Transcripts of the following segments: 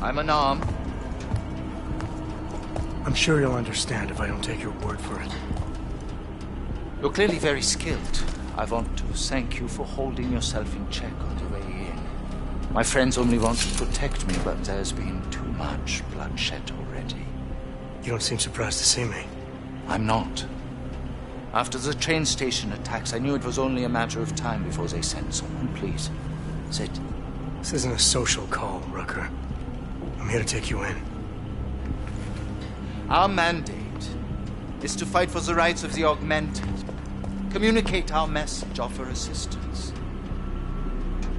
I'm unarmed. I'm sure you'll understand if I don't take your word for it. You're clearly very skilled. I want to thank you for holding yourself in check on the way in. My friends only want to protect me, but there's been too much bloodshed already. You don't seem surprised to see me. I'm not. After the train station attacks, I knew it was only a matter of time before they sent someone. Please, sit. This isn't a social call, Rucker. I'm here to take you in. Our mandate is to fight for the rights of the augmented. Communicate our message, offer assistance.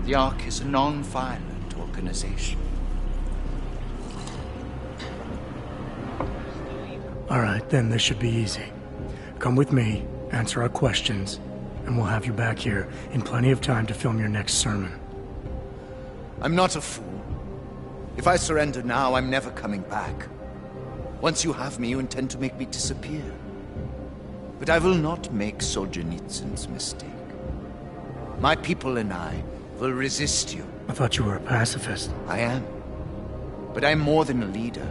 The Ark is a non-violent organization. All right, then this should be easy. Come with me, answer our questions, and we'll have you back here in plenty of time to film your next sermon. I'm not a fool. If I surrender now, I'm never coming back. Once you have me, you intend to make me disappear. But I will not make Solzhenitsyn's mistake. My people and I will resist you. I thought you were a pacifist. I am. But I'm more than a leader.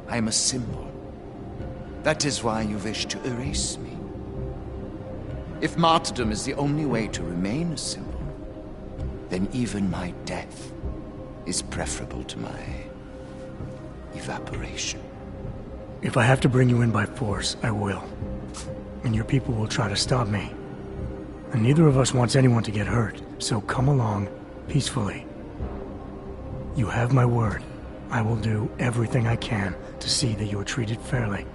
I am a symbol. That is why you wish to erase me. If martyrdom is the only way to remain a symbol, then even my death is preferable to my evaporation. If I have to bring you in by force, I will. And your people will try to stop me. And neither of us wants anyone to get hurt, so come along peacefully. You have my word. I will do everything I can to see that you are treated fairly.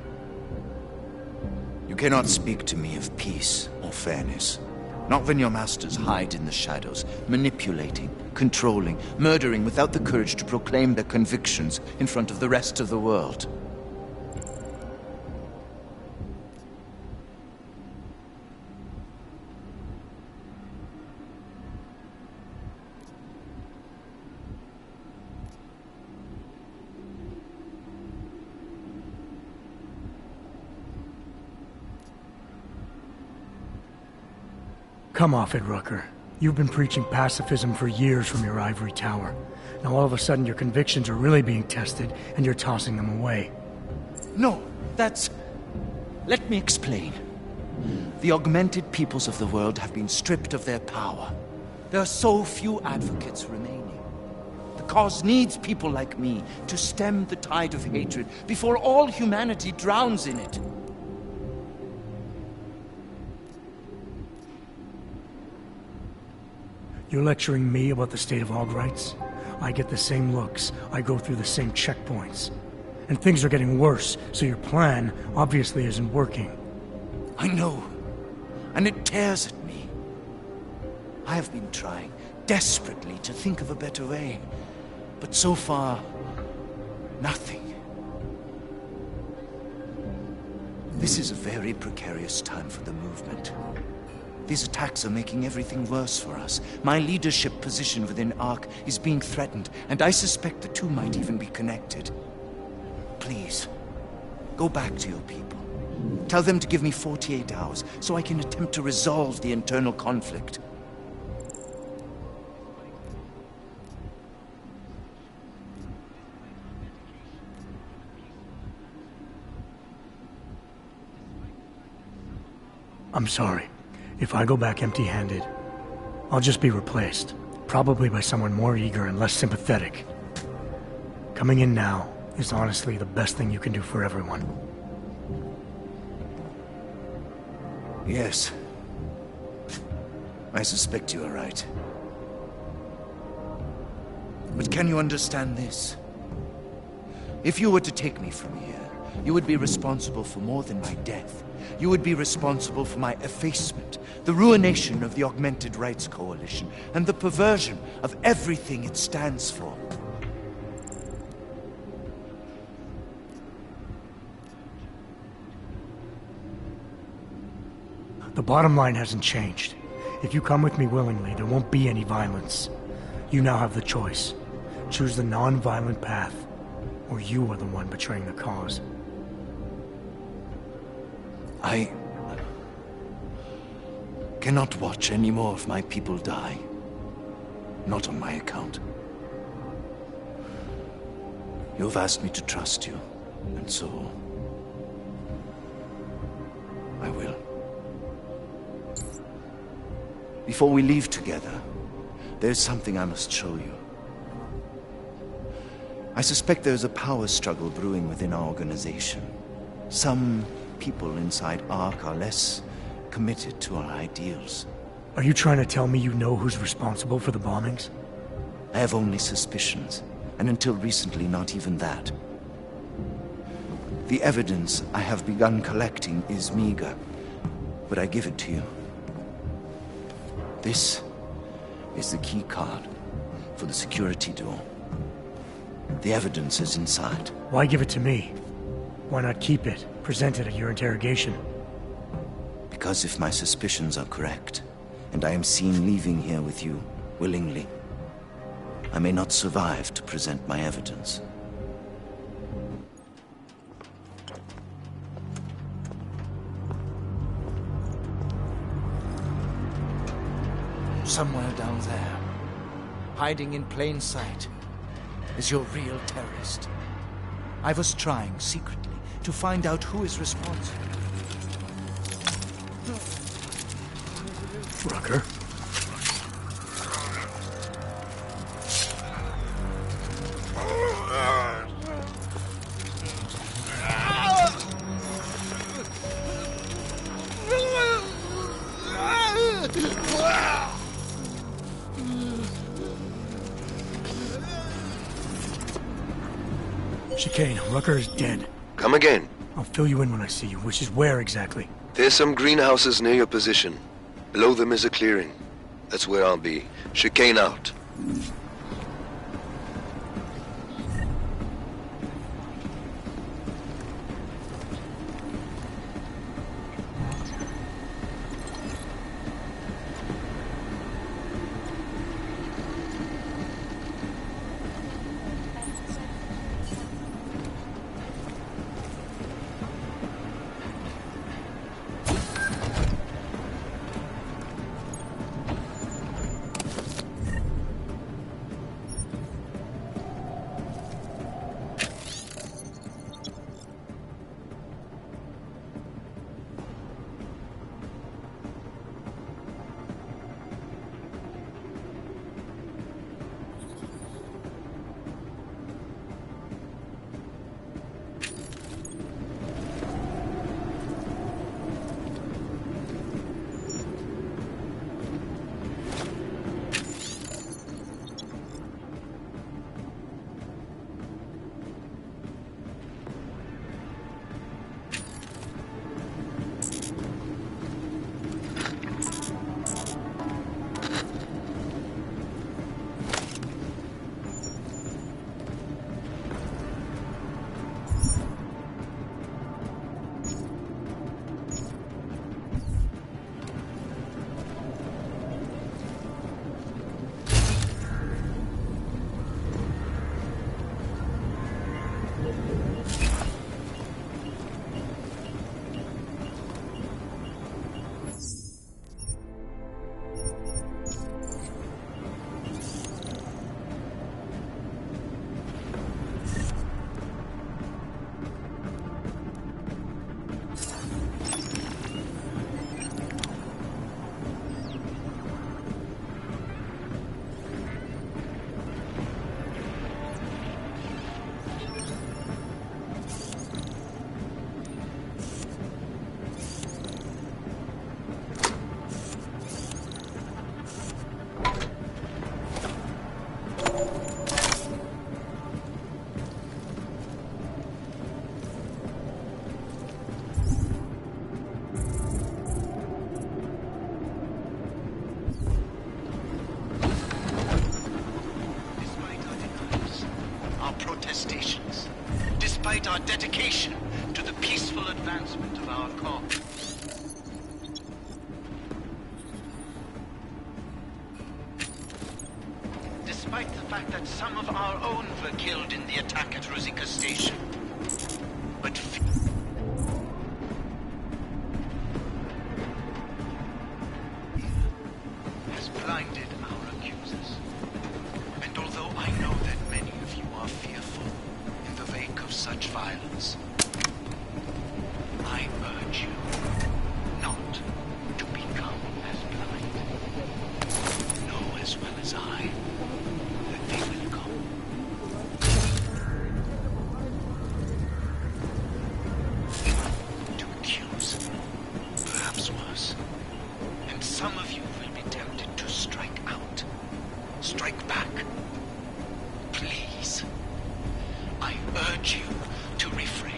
You cannot speak to me of peace or fairness. Not when your masters hide in the shadows, manipulating, controlling, murdering without the courage to proclaim their convictions in front of the rest of the world. Come off it, Rucker. You've been preaching pacifism for years from your ivory tower. Now all of a sudden your convictions are really being tested, and you're tossing them away. No, that's... Let me explain. The augmented peoples of the world have been stripped of their power. There are so few advocates remaining. The cause needs people like me to stem the tide of hatred before all humanity drowns in it. You're lecturing me about the state of hog rights? I get the same looks. I go through the same checkpoints. And things are getting worse, so your plan obviously isn't working. I know. And it tears at me. I have been trying desperately to think of a better way. But so far, nothing. This is a very precarious time for the movement. These attacks are making everything worse for us. My leadership position within ARC is being threatened, and I suspect the two might even be connected. Please, go back to your people. Tell them to give me 48 hours, so I can attempt to resolve the internal conflict. I'm sorry. If I go back empty-handed, I'll just be replaced. Probably by someone more eager and less sympathetic. Coming in now is honestly the best thing you can do for everyone. Yes. I suspect you are right. But can you understand this? If you were to take me from here, you would be responsible for more than my death. You would be responsible for my effacement, the ruination of the Augmented Rights Coalition, and the perversion of everything it stands for. The bottom line hasn't changed. If you come with me willingly, there won't be any violence. You now have the choice. Choose the non-violent path, or you are the one betraying the cause. I cannot watch any more of my people die. Not on my account. You've asked me to trust you, and so I will. Before we leave together, there's something I must show you. I suspect there's a power struggle brewing within our organization. Some people inside ARC are less committed to our ideals. Are you trying to tell me you know who's responsible for the bombings? I have only suspicions, and until recently, not even that. The evidence I have begun collecting is meager, but I give it to you. This is the key card for the security door. The evidence is inside. Why give it to me? Why not keep it, present it at your interrogation? Because if my suspicions are correct, and I am seen leaving here with you willingly, I may not survive to present my evidence. Somewhere down there, hiding in plain sight, is your real terrorist. I was trying secretly to find out who is responsible. Rucker? Chicane, Rucker is dead. Come again. I'll fill you in when I see you, which is where exactly? There's some greenhouses near your position. Below them is a clearing. That's where I'll be. Chicane out. Despite our dedication to the peaceful advancement of our cause. Despite the fact that some of our own were killed in the attack at Rosika Station. But fear has blinded our accusers. And although I know that many of you are fearful, in violence. I urge you not to become as blind. Know as well as I that they will come. To accuse, perhaps worse. And some of you will be tempted to strike out. Strike back. Please. I urge you to refrain.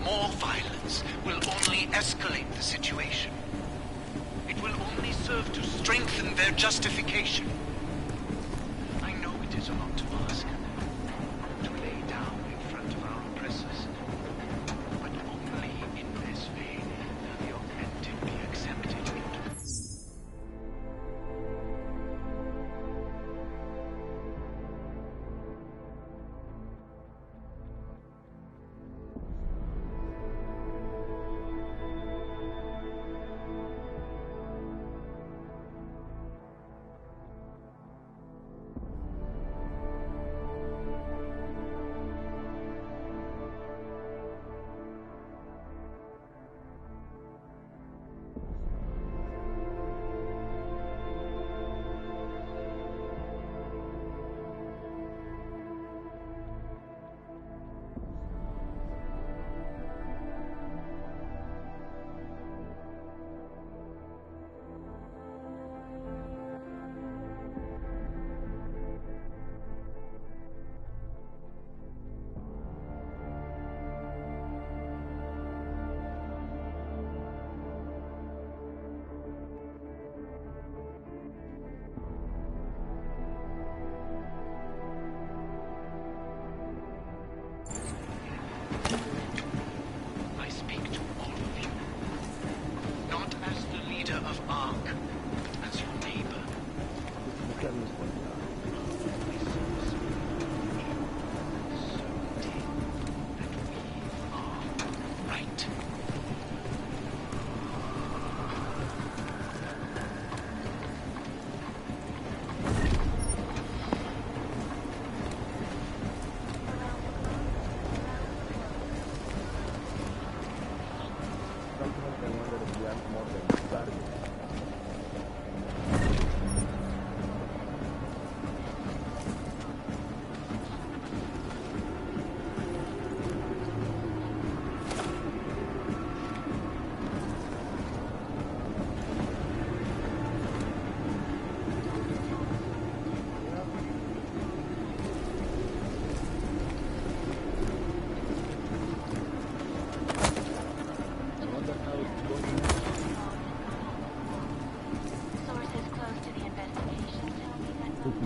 More violence will only escalate the situation. It will only serve to strengthen their justification. I know it is a lot to ask, to lay down in front of our oppressors, but only in this way will the authentic be accepted. I speak to all of you, not as the leader of Ark, but as your neighbor. Right.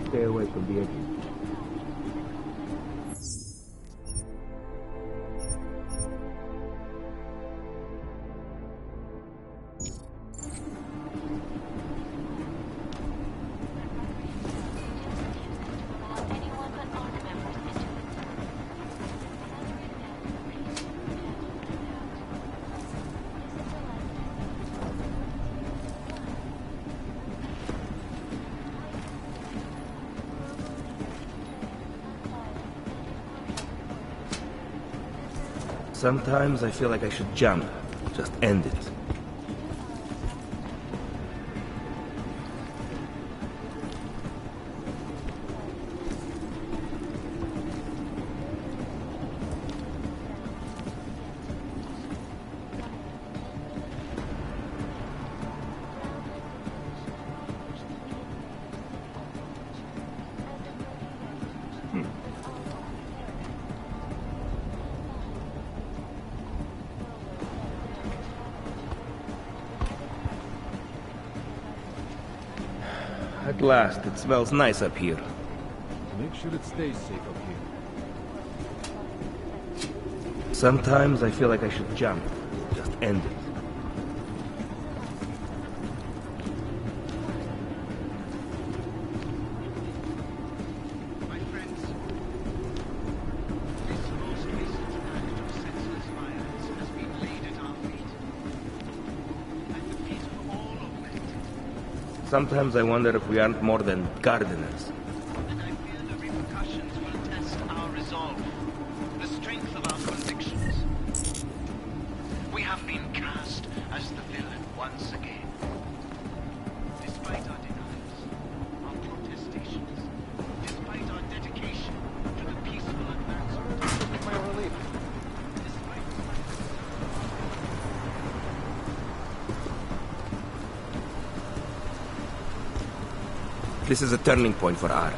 Stay away from the edges. Sometimes I feel like I should jump, just end it. At last, it smells nice up here. Make sure it stays safe up here. Sometimes I feel like I should jump. Just end it. My friends, this most recent act of senseless violence has been laid at our feet. At the feet of all of humanity. Sometimes I wonder if we aren't more than gardeners. And I fear the repercussions will test our resolve, the strength of our convictions. We have been cast as the villain once again. Despite our denials, our protestations, despite our dedication to the peaceful advancement of despite This is a turning point for Ark.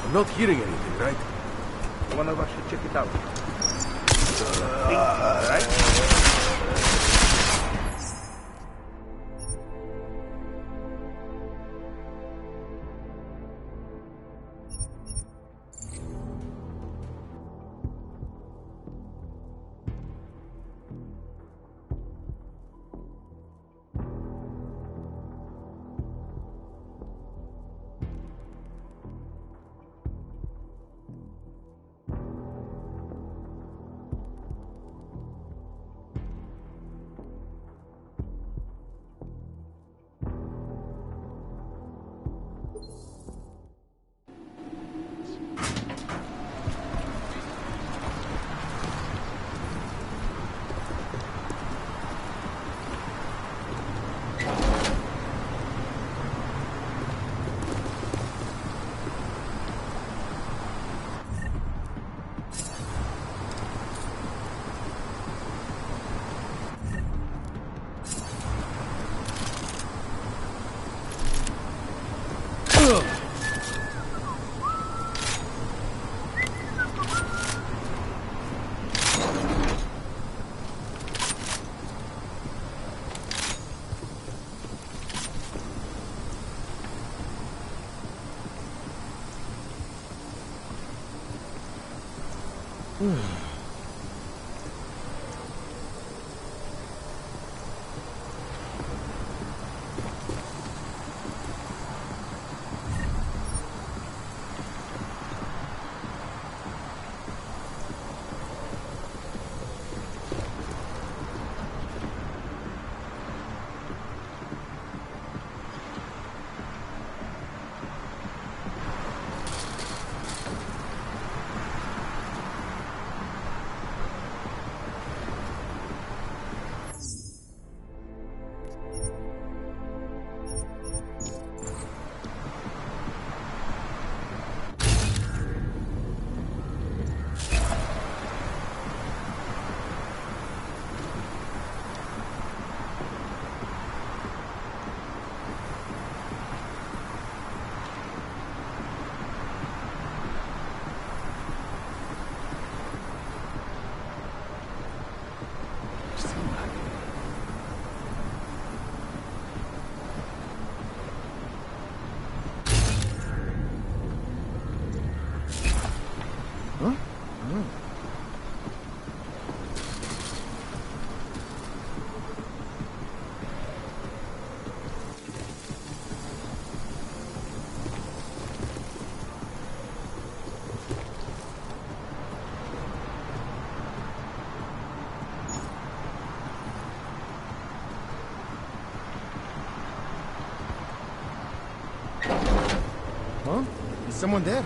I'm not hearing anything, right? One of us should check it out. Right? Huh? Is someone there?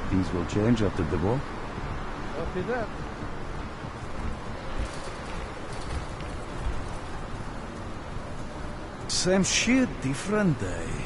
Things will change after the war. Copy that. Same shit, different day.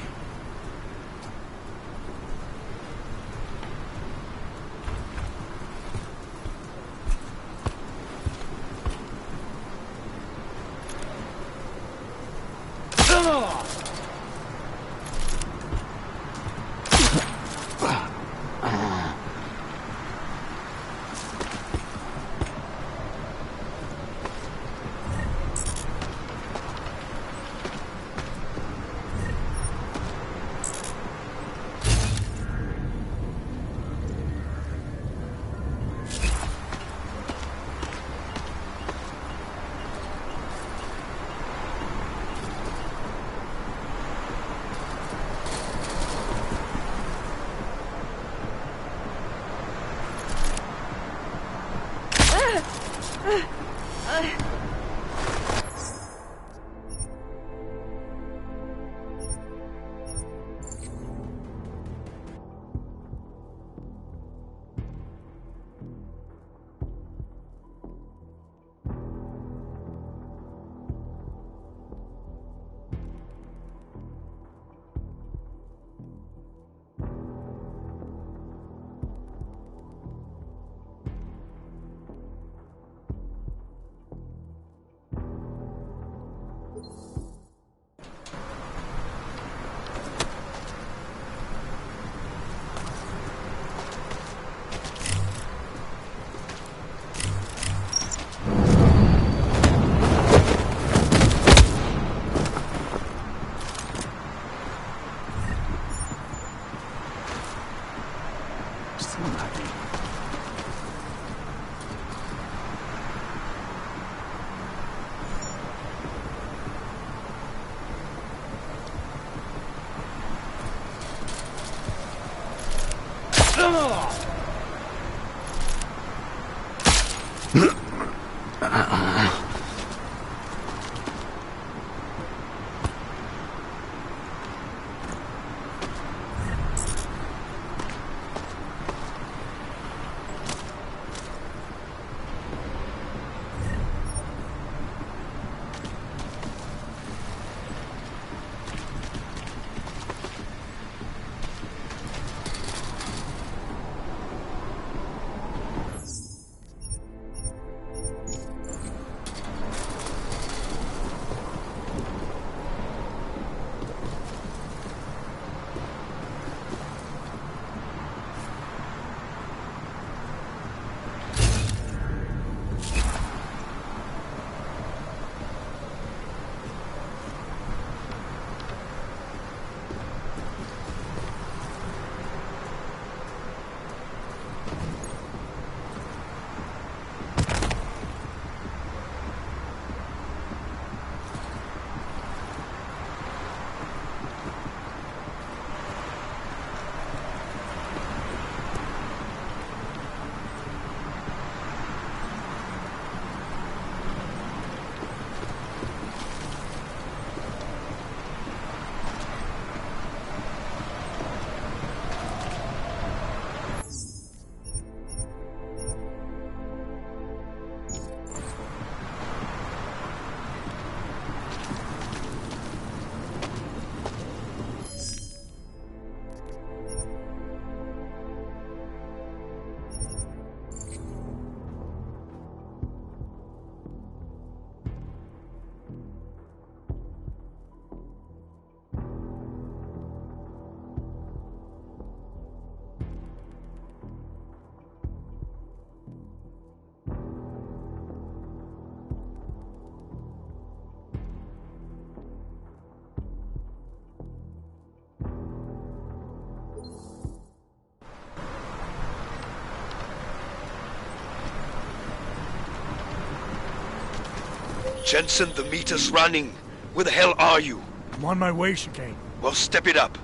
Jensen, the meter's running. Where the hell are you? I'm on my way, Chicane. Well, step it up.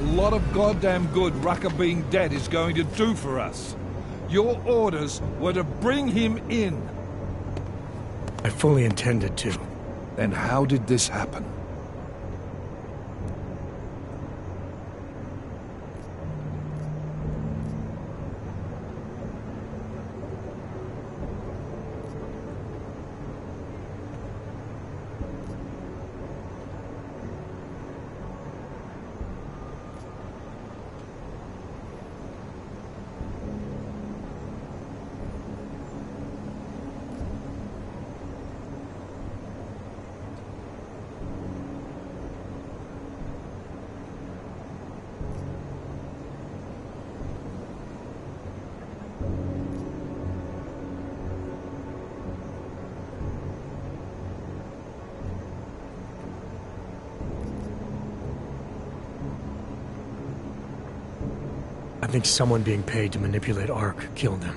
a lot of goddamn good Rucker being dead is going to do for us. Your orders were to bring him in. I fully intended to. Then how did this happen? I think someone being paid to manipulate Ark killed him.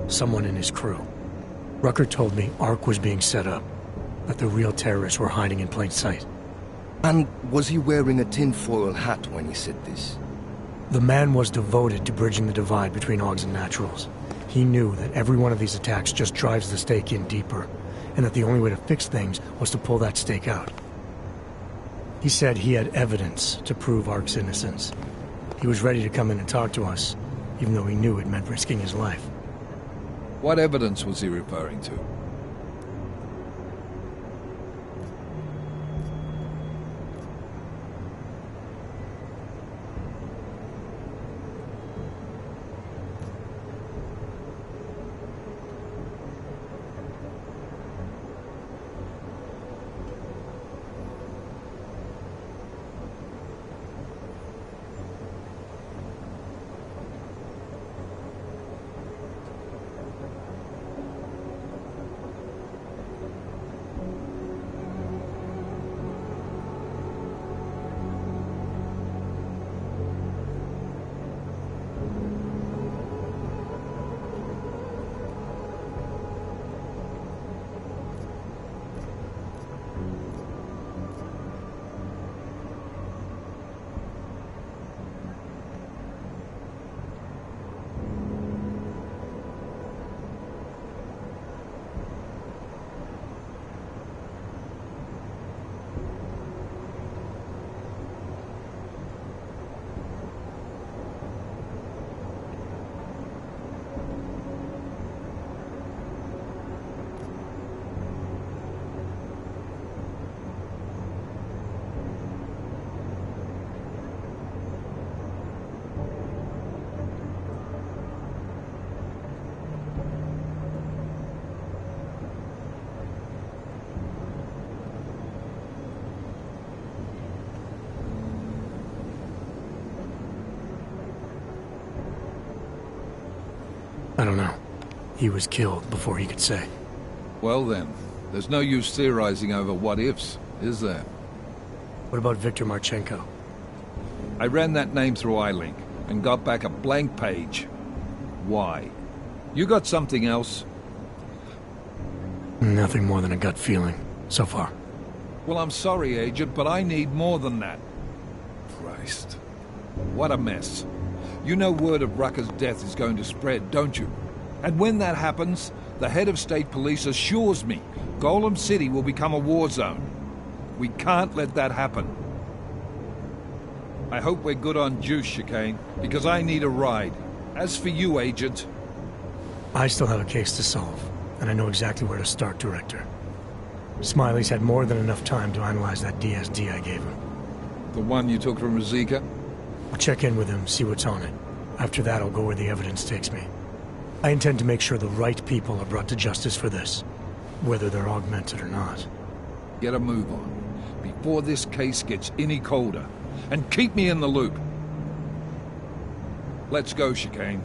Someone in his crew. Rucker told me Ark was being set up, that the real terrorists were hiding in plain sight. And was he wearing a tinfoil hat when he said this? The man was devoted to bridging the divide between Augs and Naturals. He knew that every one of these attacks just drives the stake in deeper, and that the only way to fix things was to pull that stake out. He said he had evidence to prove Ark's innocence. He was ready to come in and talk to us, even though he knew it meant risking his life. What evidence was he referring to? I don't know. He was killed before he could say. Well then, there's no use theorizing over what-ifs, is there? What about Viktor Marchenko? I ran that name through iLink and got back a blank page. Why? You got something else? Nothing more than a gut feeling, so far. Well, I'm sorry, Agent, but I need more than that. Christ. What a mess. You know word of Rucker's death is going to spread, don't you? And when that happens, the head of state police assures me Golem City will become a war zone. We can't let that happen. I hope we're good on juice, Chicane, because I need a ride. As for you, Agent... I still have a case to solve, and I know exactly where to start, Director. Smiley's had more than enough time to analyze that DSD I gave him. The one you took from Razika? I'll check in with him, see what's on it. After that, I'll go where the evidence takes me. I intend to make sure the right people are brought to justice for this, whether they're augmented or not. Get a move on, before this case gets any colder. And keep me in the loop. Let's go, Chicane.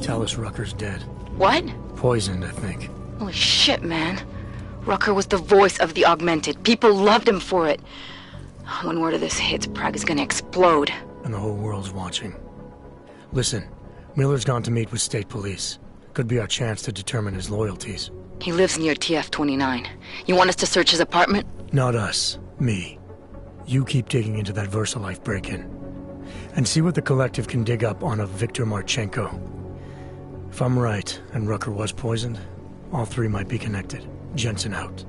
Talos Rucker's dead. What? Poisoned, I think. Holy shit, man. Rucker was the voice of the Augmented. People loved him for it. When word of this hits, Prague is gonna explode. And the whole world's watching. Listen, Miller's gone to meet with state police. Could be our chance to determine his loyalties. He lives near TF-29. You want us to search his apartment? Not us. Me. You keep digging into that VersaLife break-in. And see what the Collective can dig up on a Viktor Marchenko. If I'm right, and Rucker was poisoned, all three might be connected. Jensen out.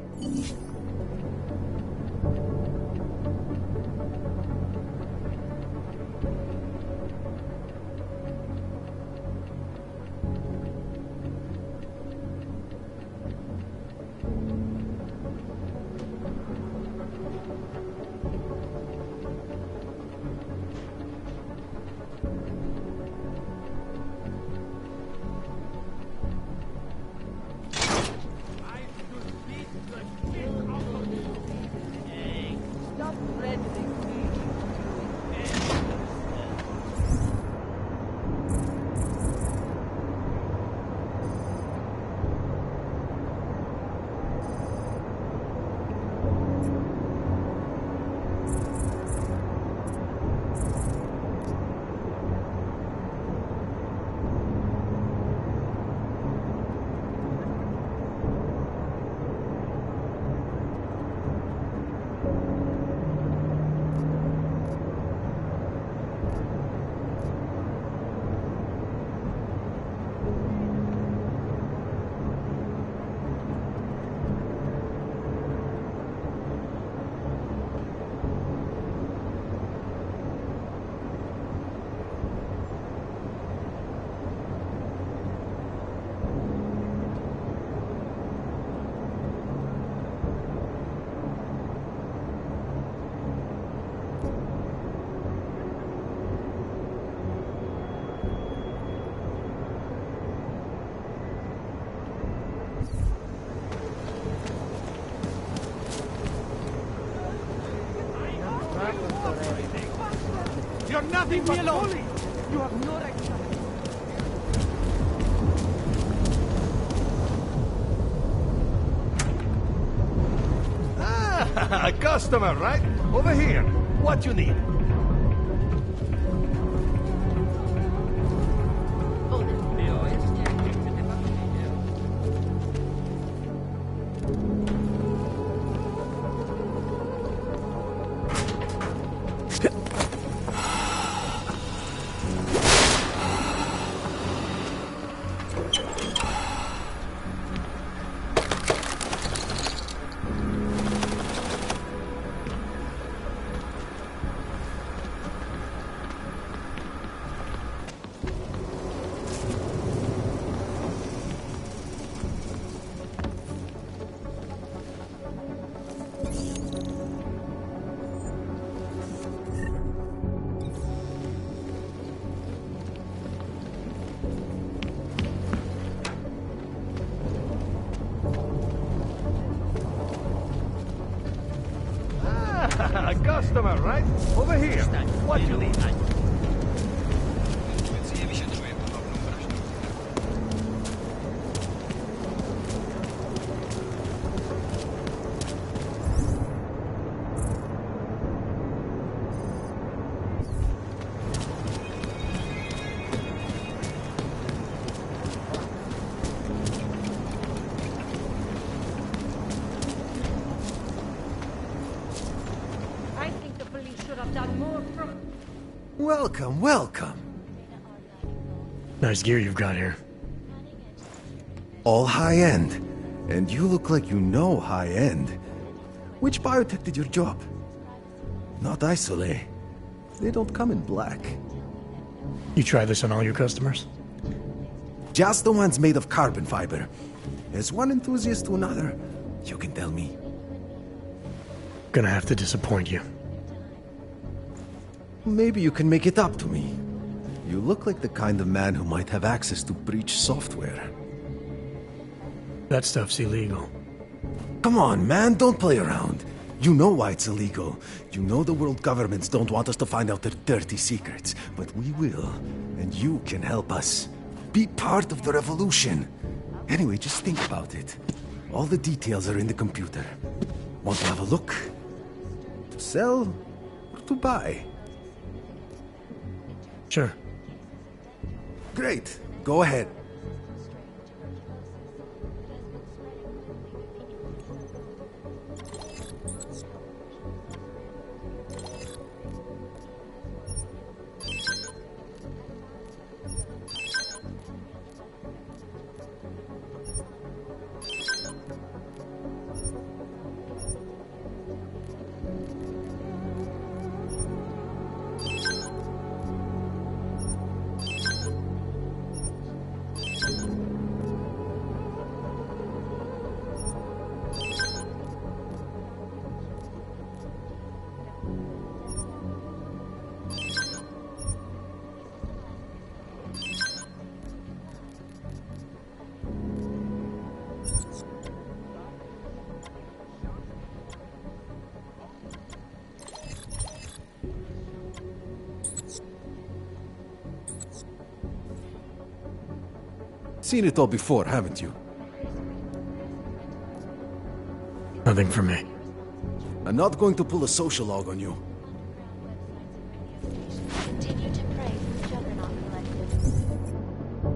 You're nothing but bully! You have no right to... Ah, a customer, right? Over here. What you need? A customer, right? Over here. What you need? Welcome, welcome. Nice gear you've got here. All high-end. And you look like you know high-end. Which biotech did your job? Not Isolate. They don't come in black. You try this on all your customers? Just the ones made of carbon fiber. As one enthusiast to another, you can tell me. Gonna have to disappoint you. Maybe you can make it up to me. You look like the kind of man who might have access to breach software. That stuff's illegal. Come on, man, don't play around. You know why it's illegal. You know the world governments don't want us to find out their dirty secrets. But we will, and you can help us. Be part of the revolution. Anyway, just think about it. All the details are in the computer. Want to have a look? To sell or to buy? Sure. Great. Go ahead. Seen it all before, haven't you? Nothing for me. I'm not going to pull a social log on you. Continue to pray for the Juggernaut Collective.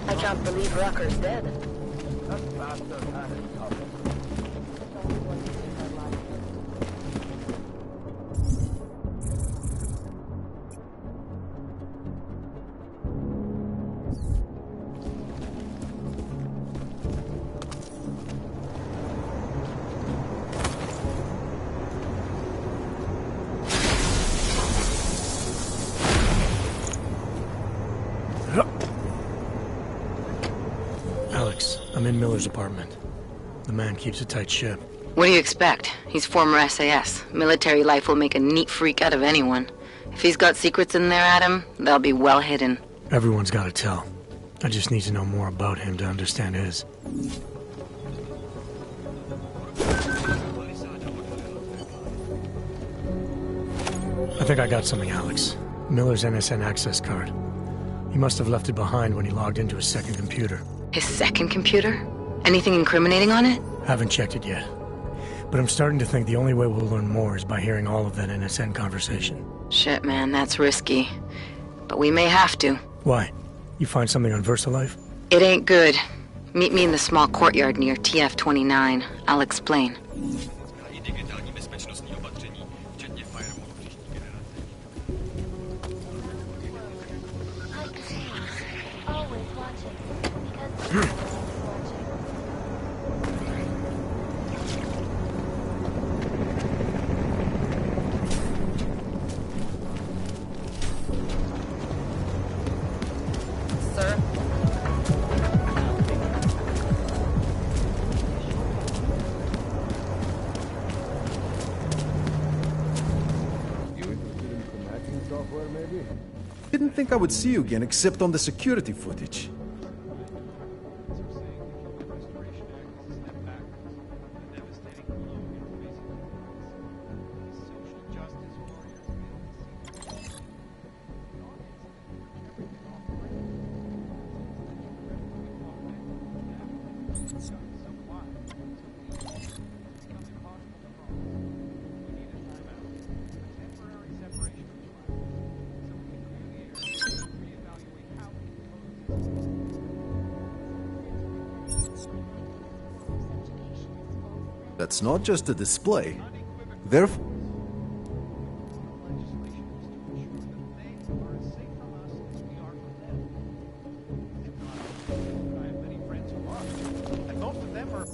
I can't believe Rucker's dead. That bastard had it covered. Alex, I'm in Miller's apartment. The man keeps a tight ship. What do you expect? He's former SAS. Military life will make a neat freak out of anyone. If he's got secrets in there, Adam, they'll be well hidden. Everyone's got to tell. I just need to know more about him to understand his. I think I got something, Alex. Miller's NSN access card. He must have left it behind when he logged into his second computer. His second computer? Anything incriminating on it? Haven't checked it yet. But I'm starting to think the only way we'll learn more is by hearing all of that NSN conversation. Shit, man, that's risky. But we may have to. Why? You find something on VersaLife? It ain't good. Meet me in the small courtyard near TF-29. I'll explain. Always watching. Because watching. Sir? Software, maybe? Didn't think I would see you again except on the security footage. That's not just a display. Therefore... And most of them are...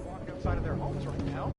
walk outside of their homes right now.